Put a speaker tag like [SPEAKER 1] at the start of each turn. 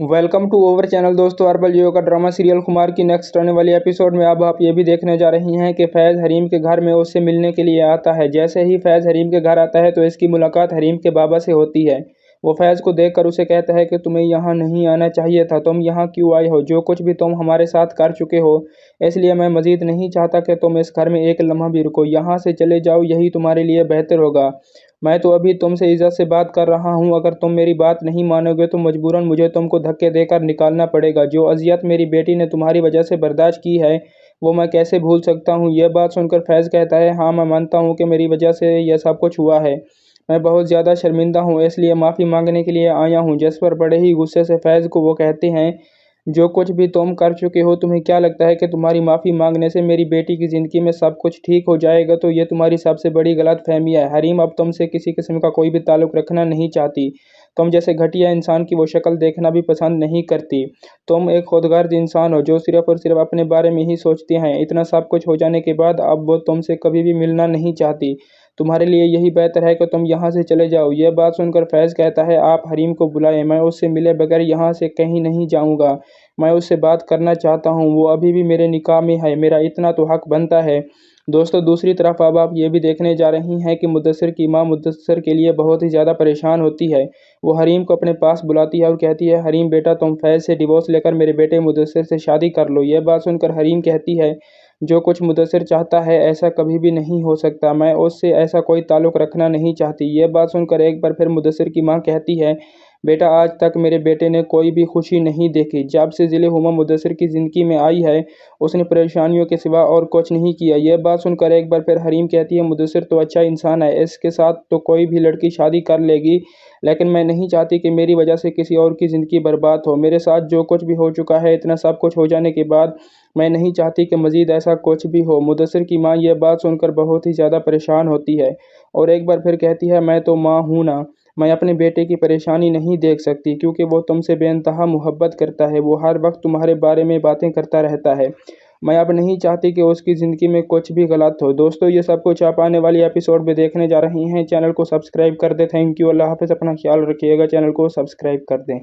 [SPEAKER 1] Welcome to our channel. दोस्तों, अरबल जियो का ड्रामा सीरियल खुमार की नेक्स्ट आने वाली एपिसोड में अब आप ये भी देखने जा रही हैं कि फैज़ हरीम के घर में उससे मिलने के लिए आता है। जैसे ही फैज़ हरीम के घर आता है तो इसकी मुलाकात हरीम के बाबा से होती है। वो फैज़ को देखकर उसे कहता है कि तुम्हें यहाँ नहीं आना चाहिए था, तुम यहाँ क्यों आए हो? जो कुछ भी तुम हमारे साथ कर चुके हो, इसलिए मैं मज़ीद नहीं चाहता कि तुम इस घर में एक लम्हा भी रुको। यहाँ से चले जाओ, यही तुम्हारे लिए बेहतर होगा। मैं तो अभी तुमसे इज़्ज़त से बात कर रहा हूँ, अगर तुम मेरी बात नहीं मानोगे तो मजबूरन मुझे तुमको धक्के देकर निकालना पड़ेगा। जो अज़ियत मेरी बेटी ने तुम्हारी वजह से बर्दाश्त की है, वो मैं कैसे भूल सकता हूँ? यह बात सुनकर फैज़ कहता है, हाँ मैं मानता हूँ कि मेरी वजह से यह सब कुछ हुआ है। मैं बहुत ज़्यादा शर्मिंदा हूँ, इसलिए माफ़ी मांगने के लिए आया हूँ। जिस पर बड़े ही गुस्से से फैज़ को वो कहते हैं, जो कुछ भी तुम कर चुके हो, तुम्हें क्या लगता है कि तुम्हारी माफ़ी मांगने से मेरी बेटी की ज़िंदगी में सब कुछ ठीक हो जाएगा? तो ये तुम्हारी सबसे बड़ी गलतफ़हमी है। हरीम अब तुमसे किसी किस्म का कोई भी ताल्लुक़ रखना नहीं चाहती। तुम जैसे घटिया इंसान की वो शक्ल देखना भी पसंद नहीं करती। तुम एक खुदगर्ज इंसान हो जो सिर्फ़ और सिर्फ़ अपने बारे में ही सोचते हैं। इतना सब कुछ हो जाने के बाद अब वो तुमसे कभी भी मिलना नहीं चाहती। तुम्हारे लिए यही बेहतर है कि तुम यहाँ से चले जाओ। यह बात सुनकर फैज़ कहता है, आप हरीम को बुलाएं, मैं उससे मिले बगैर यहाँ से कहीं नहीं जाऊँगा। मैं उससे बात करना चाहता हूँ, वो अभी भी मेरे निकाह में है, मेरा इतना तो हक बनता है। दोस्तों, दूसरी तरफ अब आप ये भी देखने जा रही हैं कि मुद्दस्सिर की माँ मुद्दस्सिर के लिए बहुत ही ज़्यादा परेशान होती है। वो हरीम को अपने पास बुलाती है और कहती है, हरीम बेटा, तुम फैज़ से डिवोर्स लेकर मेरे बेटे मुद्दस्सिर से शादी कर लो। यह बात सुनकर हरीम कहती है, जो कुछ मुद्दस्सिर चाहता है ऐसा कभी भी नहीं हो सकता। मैं उससे ऐसा कोई ताल्लुक़ रखना नहीं चाहती। यह बात सुनकर एक बार फिर मुद्दस्सिर की माँ कहती है, बेटा, आज तक मेरे बेटे ने कोई भी खुशी नहीं देखी। जब से ज़िले हुमा मुद्दस्सिर की ज़िंदगी में आई है, उसने परेशानियों के सिवा और कुछ नहीं किया। यह बात सुनकर एक बार फिर हरीम कहती है, मुद्दस्सिर तो अच्छा इंसान है, इसके साथ तो कोई भी लड़की शादी कर लेगी, लेकिन मैं नहीं चाहती कि मेरी वजह से किसी और की ज़िंदगी बर्बाद हो। मेरे साथ जो कुछ भी हो चुका है, इतना सब कुछ हो जाने के बाद मैं नहीं चाहती कि मज़ीद ऐसा कुछ भी हो। मुद्दस्सिर की माँ यह बात सुनकर बहुत ही ज़्यादा परेशान होती है और एक बार फिर कहती है, मैं तो माँ हूँ ना, मैं अपने बेटे की परेशानी नहीं देख सकती, क्योंकि वो तुमसे बेइंतहा मोहब्बत करता है। वो हर वक्त तुम्हारे बारे में बातें करता रहता है। मैं अब नहीं चाहती कि उसकी ज़िंदगी में कुछ भी गलत हो। दोस्तों, ये सब कुछ आप आने वाली एपिसोड में देखने जा रही हैं। चैनल को सब्सक्राइब कर दें। Thank you. अल्लाह हाफ़िज़। अपना ख्याल रखिएगा। चैनल को सब्सक्राइब कर दें।